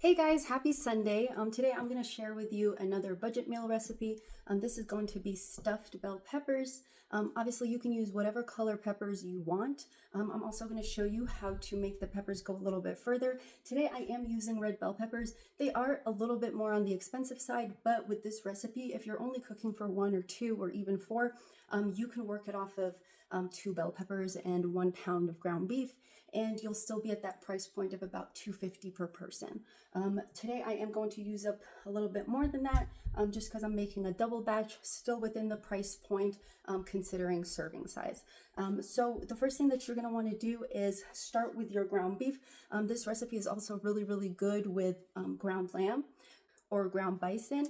Hey guys, happy Sunday. Today I'm going to share with you another budget meal recipe. This is going to be stuffed bell peppers. Obviously you can use whatever color peppers you want. I'm also going to show you how to make the peppers go a little bit further. Today I am using red bell peppers. They are a little bit more on the expensive side, but with this recipe, if you're only cooking for 1 or 2 or even 4, you can work it off of 2 bell peppers and 1 pound of ground beef, and you'll still be at that price point of about $2.50 per person. Today I am going to use up a little bit more than that, just because I'm making a double batch, still within the price point, considering serving size. So the first thing that you're going to want to do is start with your ground beef. This recipe is also really good with ground lamb or ground bison.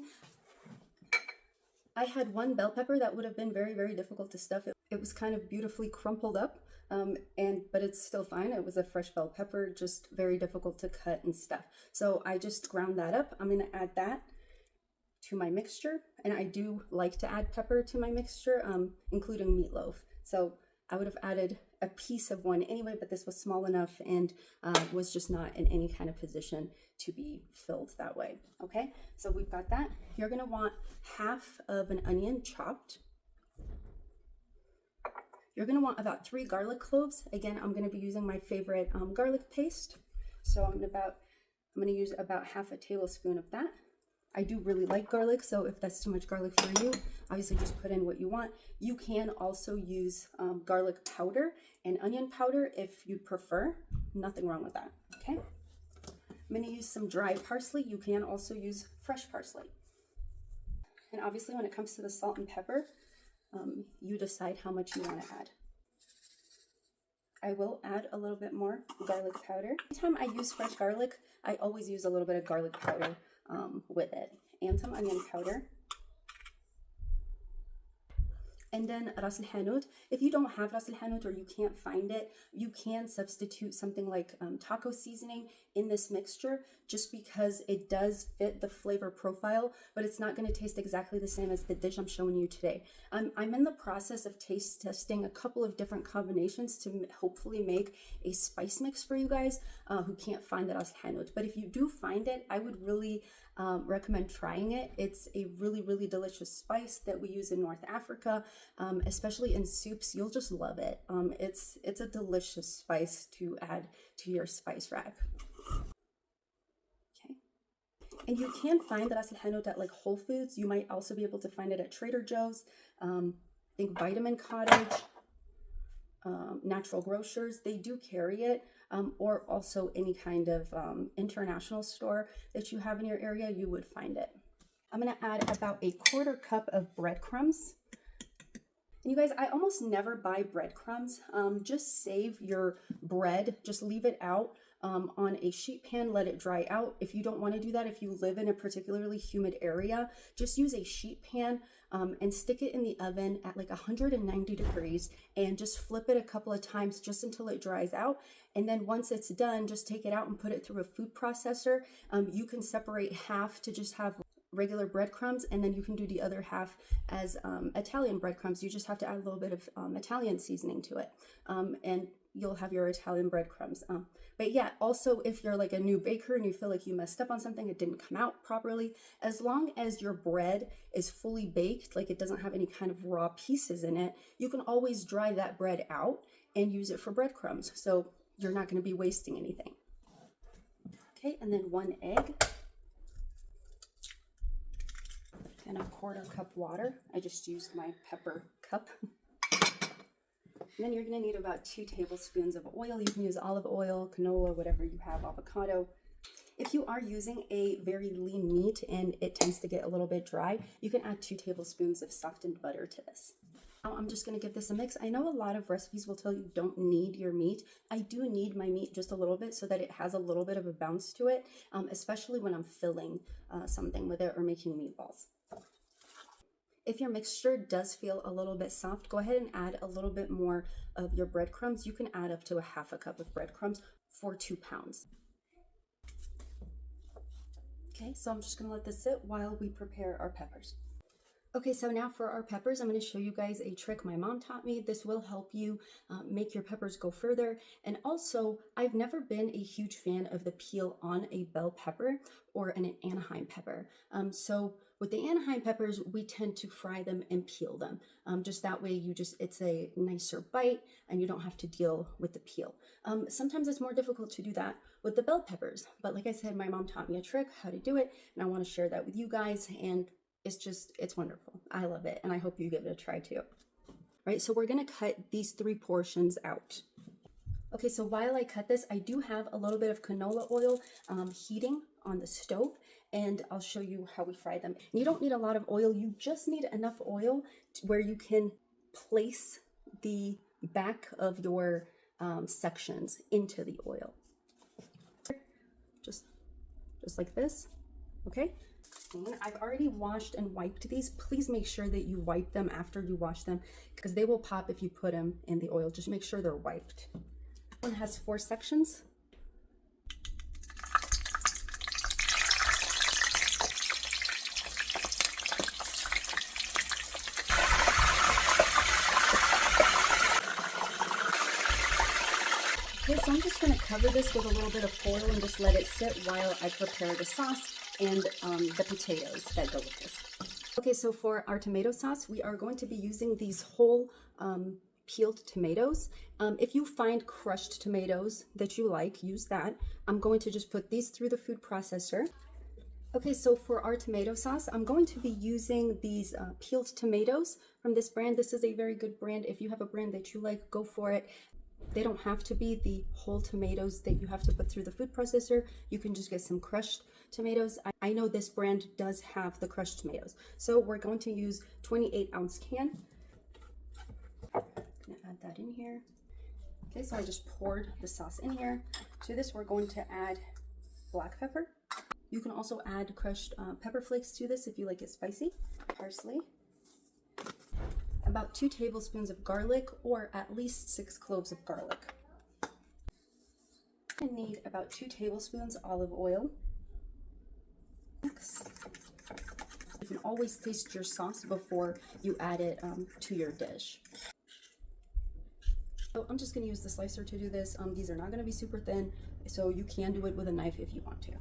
I had 1 bell pepper that would have been very difficult to stuff. It was kind of beautifully crumpled up, but it's still fine. It was a fresh bell pepper, just very difficult to cut and stuff. So I just ground that up. I'm going to add that to my mixture, and I do like to add pepper to my mixture, including meatloaf. So I would have added a piece of 1 anyway, but this was small enough and was just not in any kind of position to be filled that way. Okay, so we've got that. You're gonna want half of an onion chopped. You're gonna want about 3 garlic cloves. Again, I'm gonna be using my favorite garlic paste. So I'm gonna use about half a tablespoon of that. I do really like garlic, so if that's too much garlic for you, obviously just put in what you want. You can also use garlic powder and onion powder if you prefer. Nothing wrong with that, okay? I'm gonna use some dry parsley. You can also use fresh parsley. And obviously when it comes to the salt and pepper, you decide how much you wanna add. I will add a little bit more garlic powder. Anytime I use fresh garlic, I always use a little bit of garlic powder with it, and some onion powder. And then ras al hanout. If you don't have ras al hanout or you can't find it, you can substitute something like taco seasoning in this mixture, just because it does fit the flavor profile, but it's not going to taste exactly the same as the dish I'm showing you today. I'm in the process of taste testing a couple of different combinations to hopefully make a spice mix for you guys who can't find the ras al hanout. But if you do find it, I would really recommend trying it. It's a really delicious spice that we use in North Africa, especially in soups. You'll just love it. It's a delicious spice to add to your spice rack. Okay, and you can find the ras al hanout at like Whole Foods. You might also be able to find it at Trader Joe's. I think Vitamin Cottage, Natural Grocers, they do carry it, or also any kind of international store that you have in your area, you would find it. I'm gonna add about a 1/4 cup of breadcrumbs. And you guys, I almost never buy breadcrumbs. Just save your bread, just leave it out on a sheet pan, let it dry out. If you don't want to do that, if you live in a particularly humid area, just use a sheet pan and stick it in the oven at like 190 degrees and just flip it a couple of times just until it dries out. And then once it's done, just take it out and put it through a food processor. You can separate half to just have regular breadcrumbs, and then you can do the other half as Italian breadcrumbs. You just have to add a little bit of Italian seasoning to it, and you'll have your Italian breadcrumbs. But yeah, also if you're like a new baker and you feel like you messed up on something, it didn't come out properly, as long as your bread is fully baked, like it doesn't have any kind of raw pieces in it, you can always dry that bread out and use it for breadcrumbs. So you're not going to be wasting anything. Okay, and then 1 egg. And a 1/4 cup water. I just used my pepper cup. And then you're gonna need about 2 tablespoons of oil. You can use olive oil, canola, whatever you have, avocado. If you are using a very lean meat and it tends to get a little bit dry, you can add 2 tablespoons of softened butter to this. Now I'm just gonna give this a mix. I know a lot of recipes will tell you don't need your meat. I do need my meat just a little bit so that it has a little bit of a bounce to it, especially when I'm filling something with it or making meatballs. If your mixture does feel a little bit soft, go ahead and add a little bit more of your breadcrumbs. You can add up to a 1/2 cup of breadcrumbs for 2 pounds. Okay, so I'm just gonna let this sit while we prepare our peppers. Okay, so now for our peppers, I'm going to show you guys a trick my mom taught me. This will help you make your peppers go further. And also, I've never been a huge fan of the peel on a bell pepper or an Anaheim pepper. So with the Anaheim peppers, we tend to fry them and peel them. Just that way, it's a nicer bite and you don't have to deal with the peel. Sometimes it's more difficult to do that with the bell peppers. But like I said, my mom taught me a trick how to do it, and I want to share that with you guys. And it's wonderful. I love it, and I hope you give it a try too. Right, so we're gonna cut these 3 portions out. Okay, so while I cut this, I do have a little bit of canola oil heating on the stove, and I'll show you how we fry them. You don't need a lot of oil, you just need enough oil where you can place the back of your sections into the oil. Just like this, okay? I've already washed and wiped these. Please make sure that you wipe them after you wash them because they will pop if you put them in the oil. Just make sure they're wiped. This one has 4 sections. Okay, so I'm just going to cover this with a little bit of foil and just let it sit while I prepare the sauce and the potatoes that go with this. Okay, so for our tomato sauce, we are going to be using these whole peeled tomatoes. If you find crushed tomatoes that you like, use that. I'm going to just put these through the food processor. Okay, so for our tomato sauce, I'm going to be using these peeled tomatoes from this brand. This is a very good brand. If you have a brand that you like, go for it. They don't have to be the whole tomatoes that you have to put through the food processor. You can just get some crushed tomatoes. I know this brand does have the crushed tomatoes. So we're going to use 28-ounce can. I'm gonna add that in here. Okay, so I just poured the sauce in here. To this, we're going to add black pepper. You can also add crushed pepper flakes to this if you like it spicy. Parsley. About 2 tablespoons of garlic, or at least 6 cloves of garlic. I need about 2 tablespoons olive oil. Next, you can always taste your sauce before you add it to your dish. So I'm just going to use the slicer to do this. These are not going to be super thin, so you can do it with a knife if you want to.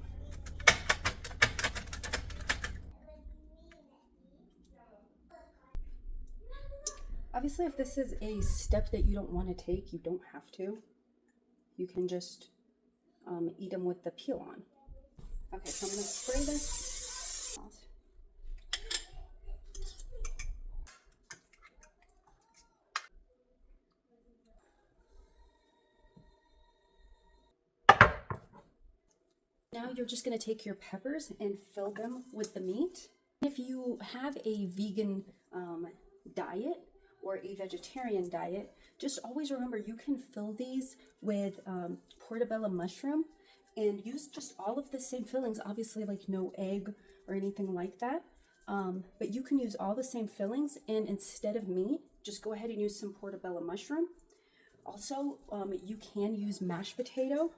Obviously, if this is a step that you don't want to take, you don't have to. You can just eat them with the peel on. Okay, so I'm going to spray this. Now you're just going to take your peppers and fill them with the meat. If you have a vegan diet or a vegetarian diet, just always remember you can fill these with portobello mushroom and use just all of the same fillings, obviously like no egg or anything like that. But you can use all the same fillings, and instead of meat, just go ahead and use some portobello mushroom. Also, you can use mashed potato.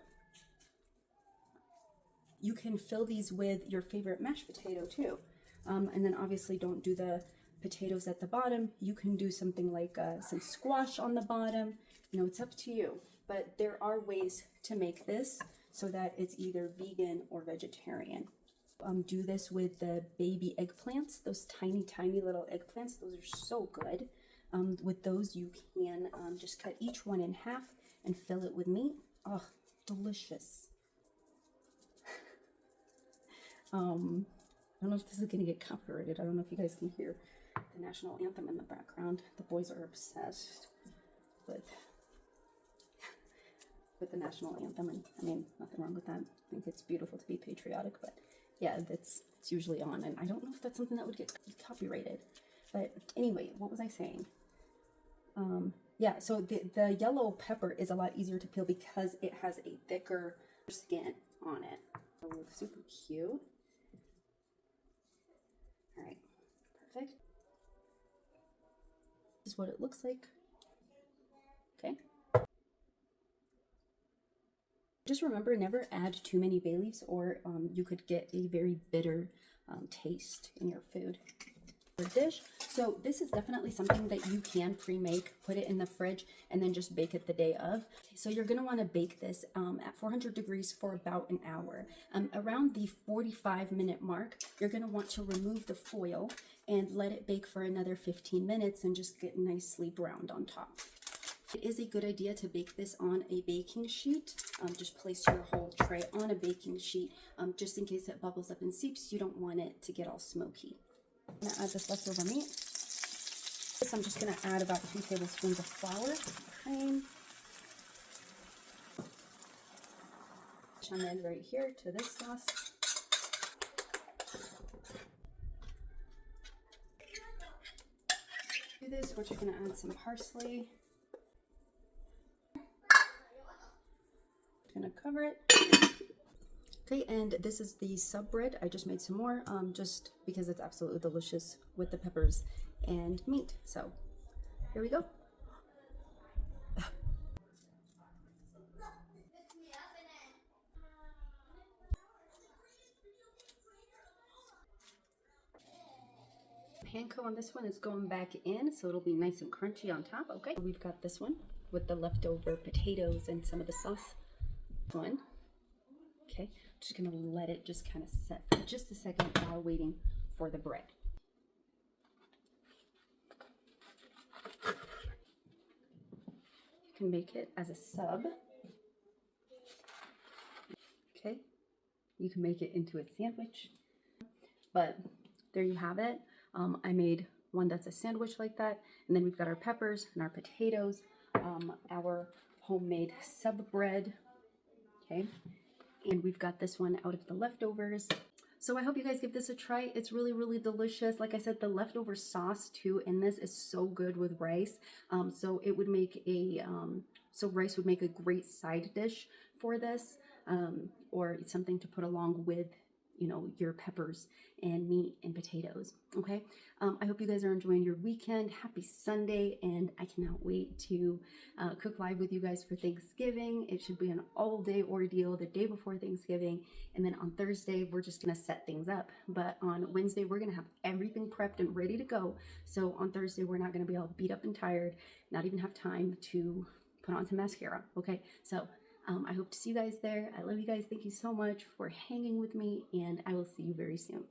You can fill these with your favorite mashed potato too. And then obviously don't do the potatoes at the bottom. You can do something like some squash on the bottom. You know, it's up to you. But there are ways to make this so that it's either vegan or vegetarian. Do this with the baby eggplants, those tiny, tiny little eggplants. Those are so good. With those, you can just cut each one in half and fill it with meat. Oh, delicious. I don't know if this is going to get copyrighted. I don't know if you guys can hear the national anthem in the background. The boys are obsessed with the national anthem, and I mean, nothing wrong with that. I think it's beautiful to be patriotic, but yeah, it's usually on, and I don't know if that's something that would get copyrighted. But anyway, what was I saying? Yeah, so the yellow pepper is a lot easier to peel because it has a thicker skin on it. It looks super cute. All right, perfect. This is what it looks like. Okay. Just remember, never add too many bay leaves, or you could get a very bitter taste in your food. dish. So this is definitely something that you can pre-make, put it in the fridge, and then just bake it the day of. Okay, so you're gonna wanna bake this at 400 degrees for about an hour. Around the 45-minute mark, you're gonna want to remove the foil and let it bake for another 15 minutes and just get nicely browned on top. It is a good idea to bake this on a baking sheet. Just place your whole tray on a baking sheet, just in case it bubbles up and seeps. You don't want it to get all smoky. I'm gonna add this leftover meat. I'm just gonna add about 2 tablespoons of flour, cream, bechamel right here to this sauce. Do this, we're just gonna add some parsley. Gonna cover it. Okay, and this is the sub bread. I just made some more, just because it's absolutely delicious with the peppers and meat. So here we go. Panko on this one is going back in, so it'll be nice and crunchy on top. Okay, we've got this one with the leftover potatoes and some of the sauce. One. Okay, just gonna let it just kind of set for just a second while waiting for the bread. You can make it as a sub. Okay, you can make it into a sandwich. But there you have it. I made one that's a sandwich like that, and then we've got our peppers and our potatoes, our homemade sub bread. Okay, and we've got this one out of the leftovers. So I hope you guys give this a try. It's really, really delicious. Like I said, the leftover sauce too in this is so good with rice. So it would make a, so rice would make a great side dish for this, or it's something to put along with, you know, your peppers and meat and potatoes. Okay, I hope you guys are enjoying your weekend. Happy Sunday, and I cannot wait to cook live with you guys for Thanksgiving. It should be an all-day ordeal the day before Thanksgiving, and then on Thursday we're just gonna set things up, but on Wednesday we're gonna have everything prepped and ready to go. So on Thursday we're not gonna be all beat up and tired, not even have time to put on some mascara. Okay, so I hope to see you guys there. I love you guys. Thank you so much for hanging with me, and I will see you very soon.